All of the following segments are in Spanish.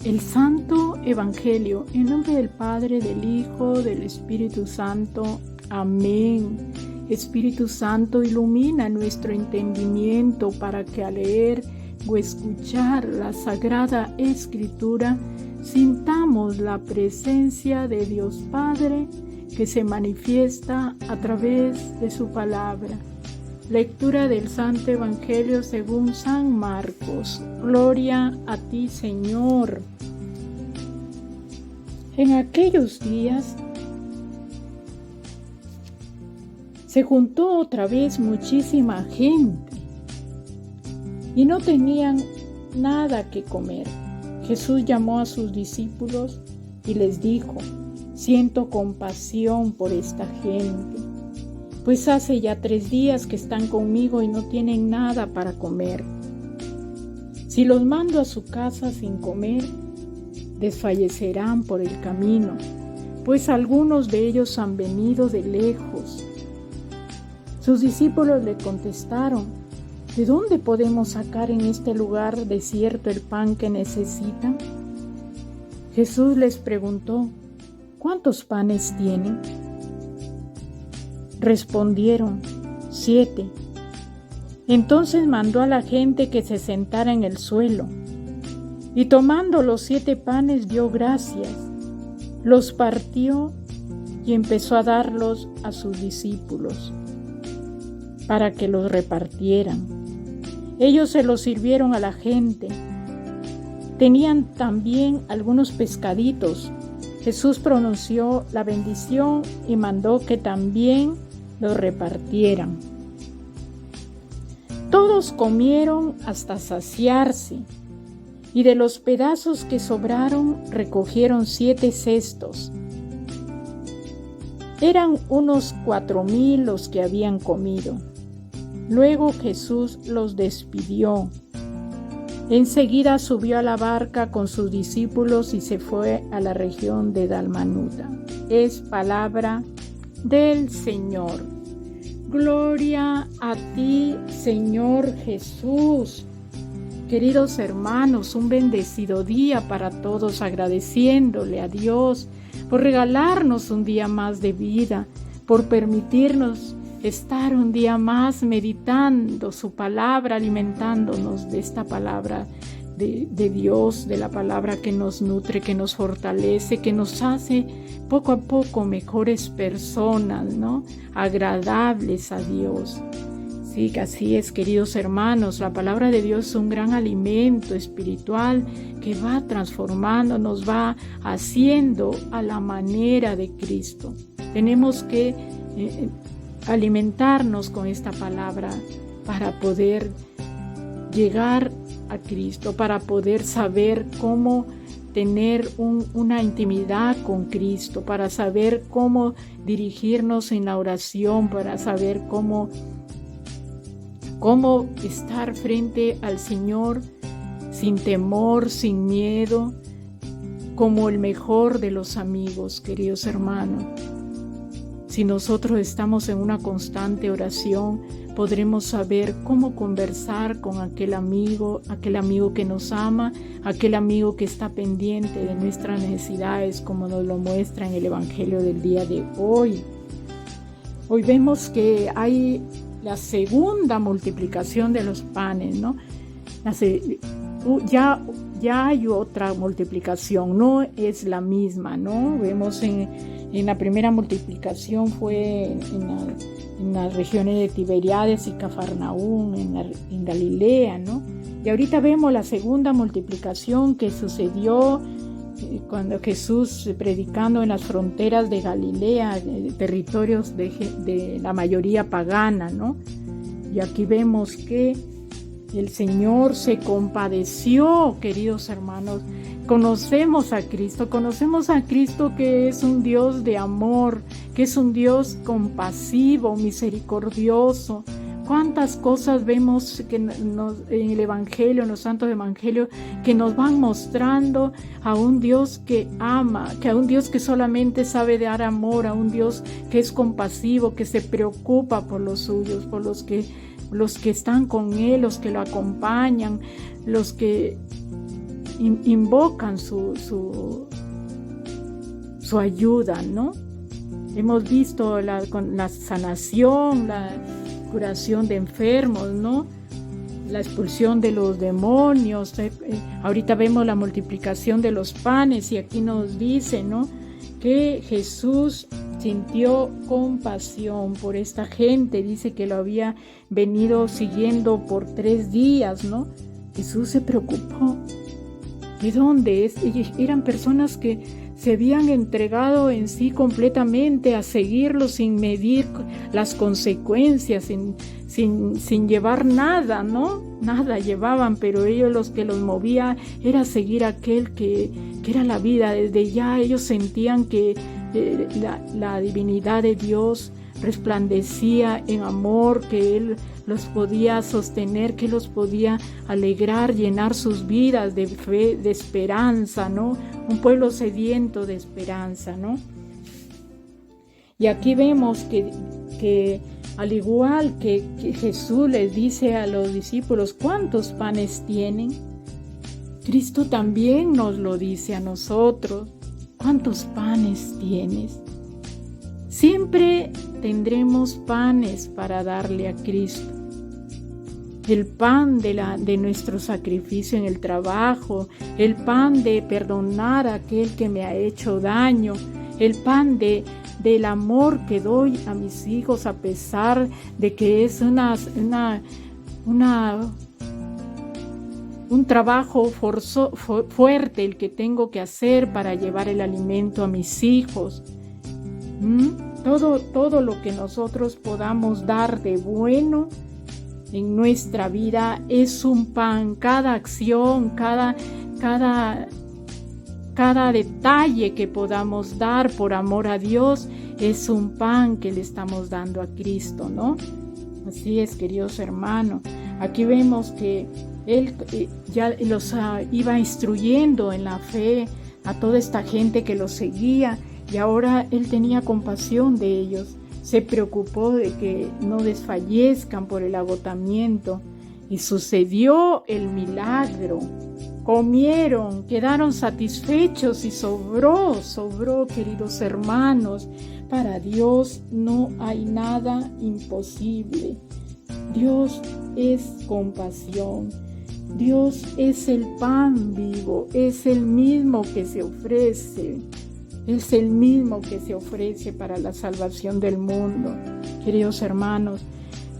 El Santo Evangelio, en nombre del Padre, del Hijo, del Espíritu Santo. Amén. Espíritu Santo, ilumina nuestro entendimiento para que al leer o escuchar la Sagrada Escritura sintamos la presencia de Dios Padre que se manifiesta a través de su palabra. Lectura del Santo Evangelio según San Marcos. Gloria a ti, Señor. En aquellos días se juntó otra vez muchísima gente y no tenían nada que comer. Jesús llamó a sus discípulos y les dijo: siento compasión por esta gente, pues hace ya 3 días que están conmigo y no tienen nada para comer. Si los mando a su casa sin comer, desfallecerán por el camino, pues algunos de ellos han venido de lejos. Sus discípulos le contestaron: ¿de dónde podemos sacar en este lugar desierto el pan que necesitan? Jesús les preguntó: ¿cuántos panes tienen? Respondieron: 7. Entonces mandó a la gente que se sentara en el suelo, y tomando los 7 panes dio gracias, los partió y empezó a darlos a sus discípulos para que los repartieran. Ellos se los sirvieron a la gente. Tenían también algunos pescaditos. Jesús pronunció la bendición y mandó que también los repartieran. Todos comieron hasta saciarse, y de los pedazos que sobraron recogieron 7 cestos. Eran unos 4,000 los que habían comido. Luego Jesús los despidió. Enseguida subió a la barca con sus discípulos y se fue a la región de Dalmanuta. Es palabra del Señor. Gloria a ti, Señor Jesús. Queridos hermanos, un bendecido día para todos, agradeciéndole a Dios por regalarnos un día más de vida, por permitirnos estar un día más meditando su palabra, alimentándonos de esta palabra de Dios, de la palabra que nos nutre, que nos fortalece, que nos hace poco a poco mejores personas, ¿no? Agradables a Dios. Sí, así es, queridos hermanos, la palabra de Dios es un gran alimento espiritual que va transformando, nos va haciendo a la manera de Cristo. Tenemos que alimentarnos con esta palabra para poder llegar a Cristo, para poder saber cómo tener una intimidad con Cristo, para saber cómo dirigirnos en la oración, para saber cómo estar frente al Señor sin temor, sin miedo, como el mejor de los amigos, queridos hermanos. Si nosotros estamos en una constante oración, podremos saber cómo conversar con aquel amigo que nos ama, aquel amigo que está pendiente de nuestras necesidades, como nos lo muestra en el Evangelio del día de hoy. Hoy vemos que hay la segunda multiplicación de los panes, ¿no? Ya hay otra multiplicación, no es la misma, ¿no? Vemos en la primera multiplicación fue en las regiones de Tiberíades y Cafarnaúm, en Galilea, ¿no? Y ahorita vemos la segunda multiplicación que sucedió cuando Jesús, predicando en las fronteras de Galilea, territorios de la mayoría pagana, ¿no? Y aquí vemos que el Señor se compadeció, queridos hermanos. Conocemos a Cristo que es un Dios de amor, que es un Dios compasivo, misericordioso. Cuántas cosas vemos que en el Evangelio, en los santos evangelios, que nos van mostrando a un Dios que ama, a un Dios que solamente sabe dar amor, a un Dios que es compasivo, que se preocupa por los suyos, por los que están con Él, los que lo acompañan, los que invocan su ayuda, ¿no? Hemos visto la sanación, la curación de enfermos, ¿no? La expulsión de los demonios. Ahorita vemos la multiplicación de los panes y aquí nos dice, ¿no?, que Jesús sintió compasión por esta gente. Dice que lo había venido siguiendo por 3 días, ¿no? Jesús se preocupó. ¿De dónde? Eran personas que se habían entregado en sí completamente a seguirlo sin medir las consecuencias, sin llevar nada, ¿no? Nada llevaban, pero ellos los que los movía era seguir aquel que era la vida. Desde ya ellos sentían que la divinidad de Dios resplandecía en amor, que Él los podía sostener, que los podía alegrar, llenar sus vidas de fe, de esperanza, ¿no? Un pueblo sediento de esperanza, ¿no? Y aquí vemos que al igual que Jesús les dice a los discípulos, ¿cuántos panes tienen? Cristo también nos lo dice a nosotros, ¿cuántos panes tienes? Siempre tendremos panes para darle a Cristo. El pan de nuestro sacrificio en el trabajo, el pan de perdonar a aquel que me ha hecho daño, el pan del amor que doy a mis hijos a pesar de que es un trabajo fuerte el que tengo que hacer para llevar el alimento a mis hijos. Todo lo que nosotros podamos dar de bueno en nuestra vida es un pan. Cada acción, cada detalle que podamos dar por amor a Dios es un pan que le estamos dando a Cristo, ¿no? Así es, queridos hermanos. Aquí vemos que Él ya los iba instruyendo en la fe a toda esta gente que los seguía, y ahora Él tenía compasión de ellos. Se preocupó de que no desfallezcan por el agotamiento, y sucedió el milagro. Comieron, quedaron satisfechos y sobró, queridos hermanos. Para Dios no hay nada imposible. Dios es compasión. Dios es el pan vivo, es el mismo que se ofrece. Es el mismo que se ofrece para la salvación del mundo. Queridos hermanos,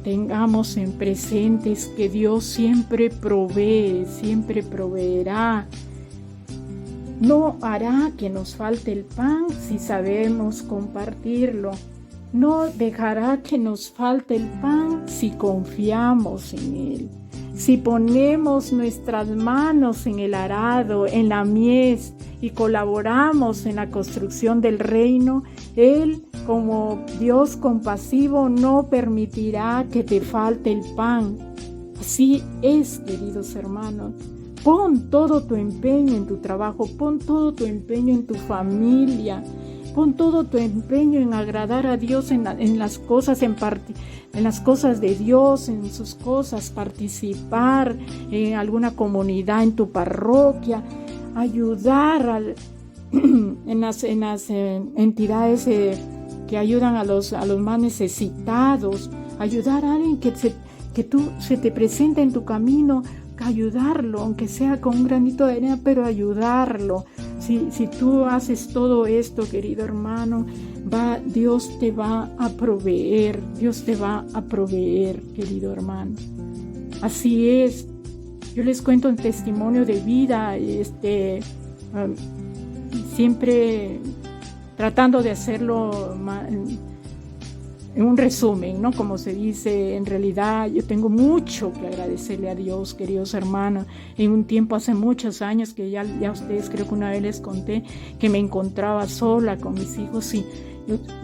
tengamos en presentes que Dios siempre provee, siempre proveerá. No hará que nos falte el pan si sabemos compartirlo. No dejará que nos falte el pan si confiamos en Él. Si ponemos nuestras manos en el arado, en la mies, y colaboramos en la construcción del reino, Él, como Dios compasivo, no permitirá que te falte el pan. Así es, queridos hermanos. Pon todo tu empeño en tu trabajo, pon todo tu empeño en tu familia, pon todo tu empeño en agradar a Dios en las cosas en las cosas de Dios, en sus cosas, participar en alguna comunidad, en tu parroquia, ayudar en las entidades que ayudan a los más necesitados, ayudar a alguien que se te presenta en tu camino, ayudarlo, aunque sea con un granito de arena, pero ayudarlo. Si tú haces todo esto, querido hermano, Dios te va a proveer, querido hermano. Así es. Yo les cuento un testimonio de vida, siempre tratando de hacerlo en un resumen, ¿no? Como se dice, en realidad yo tengo mucho que agradecerle a Dios, queridos hermanos. En un tiempo, hace muchos años, que ya ustedes creo que una vez les conté, que me encontraba sola con mis hijos, y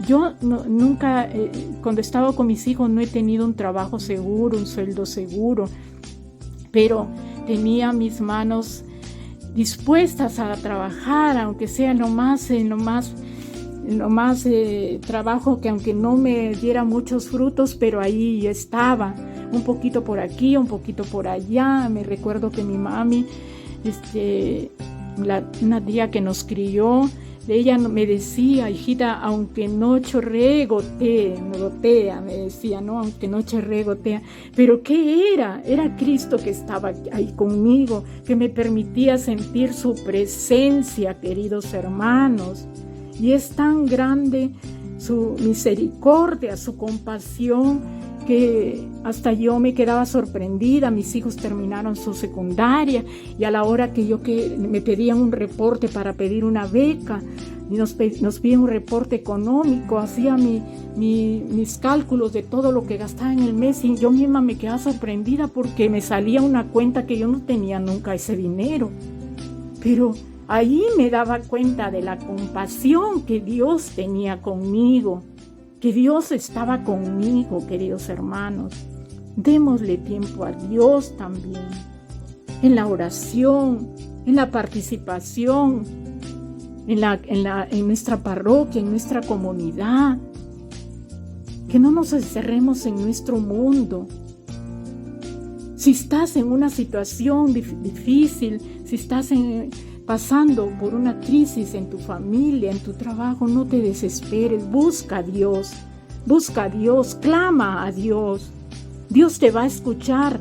yo nunca, cuando estaba con mis hijos, no he tenido un trabajo seguro, un sueldo seguro, pero tenía mis manos dispuestas a trabajar, aunque sea en lo más trabajo, que aunque no me diera muchos frutos, pero ahí estaba, un poquito por aquí, un poquito por allá. Me recuerdo que mi mami una tía que nos crió, ella me decía, hijita, aunque no chorree, gotea, me decía, ¿no? Aunque no chorree, gotea. ¿Pero qué era? Era Cristo que estaba ahí conmigo, que me permitía sentir su presencia, queridos hermanos. Y es tan grande su misericordia, su compasión, que hasta yo me quedaba sorprendida. Mis hijos terminaron su secundaria y a la hora que me pedían un reporte para pedir una beca, y nos piden un reporte económico, hacía mis cálculos de todo lo que gastaba en el mes y yo misma me quedaba sorprendida porque me salía una cuenta que yo no tenía nunca ese dinero. Pero ahí me daba cuenta de la compasión que Dios tenía conmigo, que Dios estaba conmigo, queridos hermanos. Démosle tiempo a Dios también, en la oración, en la participación, en nuestra parroquia, en nuestra comunidad. Que no nos encerremos en nuestro mundo. Si estás en una situación difícil, si estás pasando por una crisis en tu familia, en tu trabajo, no te desesperes, busca a Dios, clama a Dios. Dios te va a escuchar.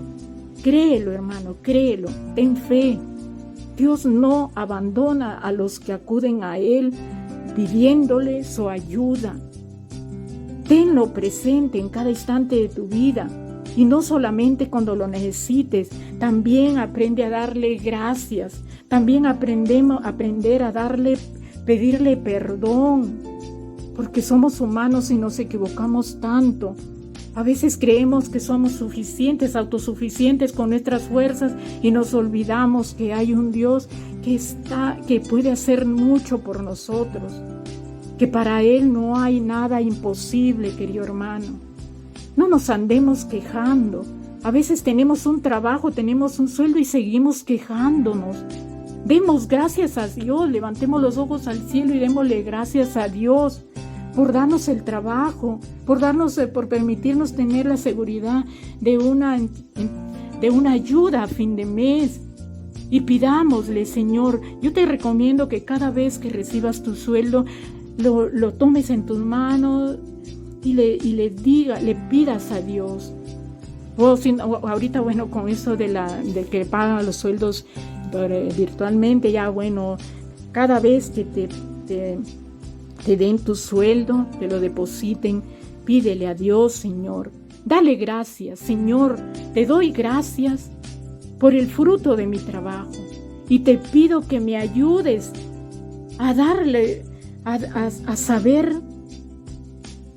Créelo, hermano, créelo, ten fe. Dios no abandona a los que acuden a Él pidiéndole su ayuda. Tenlo presente en cada instante de tu vida y no solamente cuando lo necesites. También aprende a darle gracias. También aprender a pedirle perdón, porque somos humanos y nos equivocamos tanto. A veces creemos que somos suficientes, autosuficientes con nuestras fuerzas y nos olvidamos que hay un Dios que puede hacer mucho por nosotros, que para Él no hay nada imposible, querido hermano. No nos andemos quejando. A veces tenemos un trabajo, tenemos un sueldo y seguimos quejándonos. Demos gracias a Dios, levantemos los ojos al cielo y démosle gracias a Dios por darnos el trabajo, por permitirnos tener la seguridad de una ayuda a fin de mes. Y pidámosle, Señor, yo te recomiendo que cada vez que recibas tu sueldo, lo tomes en tus manos y le pidas a Dios. Ahorita, bueno, con eso de que pagan los sueldos virtualmente, ya bueno, cada vez que te den tu sueldo, te lo depositen, pídele a Dios, Señor, dale gracias, Señor, te doy gracias por el fruto de mi trabajo y te pido que me ayudes a saber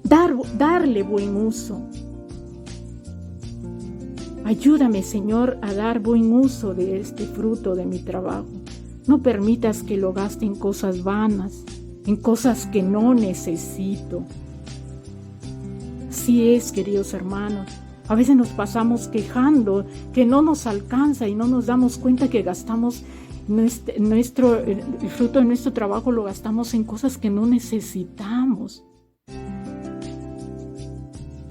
darle buen uso. Ayúdame, Señor, a dar buen uso de este fruto de mi trabajo. No permitas que lo gaste en cosas vanas, en cosas que no necesito. Así es, queridos hermanos. A veces nos pasamos quejando que no nos alcanza y no nos damos cuenta que gastamos el fruto de nuestro trabajo, lo gastamos en cosas que no necesitamos.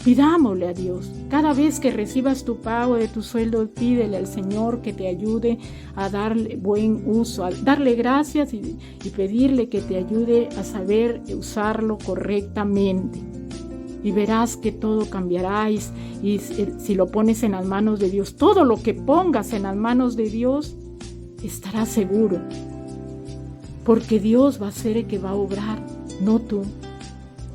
Pidámosle a Dios. Cada vez que recibas tu pago de tu sueldo, pídele al Señor que te ayude a darle buen uso, a darle gracias y pedirle que te ayude a saber usarlo correctamente. Y verás que todo cambiará y si lo pones en las manos de Dios, todo lo que pongas en las manos de Dios, estarás seguro. Porque Dios va a ser el que va a obrar, no tú.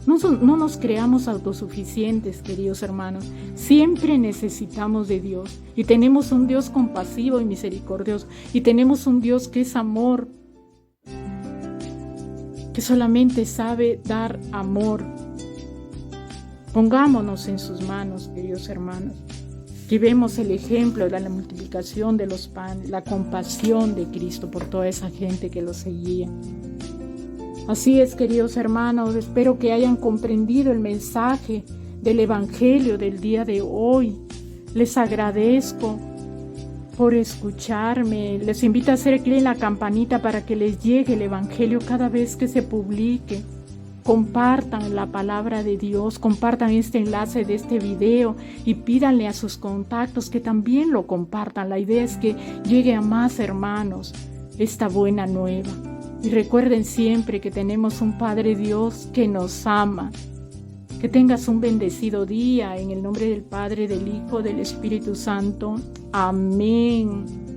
No nos creamos autosuficientes, queridos hermanos. Siempre necesitamos de Dios. Y tenemos un Dios compasivo y misericordioso. Y tenemos un Dios que es amor. Que solamente sabe dar amor. Pongámonos en sus manos, queridos hermanos. Y vemos el ejemplo de la multiplicación de los panes, la compasión de Cristo por toda esa gente que lo seguía. Así es, queridos hermanos, espero que hayan comprendido el mensaje del Evangelio del día de hoy. Les agradezco por escucharme. Les invito a hacer clic en la campanita para que les llegue el Evangelio cada vez que se publique. Compartan la palabra de Dios, compartan este enlace de este video y pídanle a sus contactos que también lo compartan. La idea es que llegue a más hermanos esta buena nueva. Y recuerden siempre que tenemos un Padre Dios que nos ama. Que tengas un bendecido día en el nombre del Padre, del Hijo, del Espíritu Santo. Amén.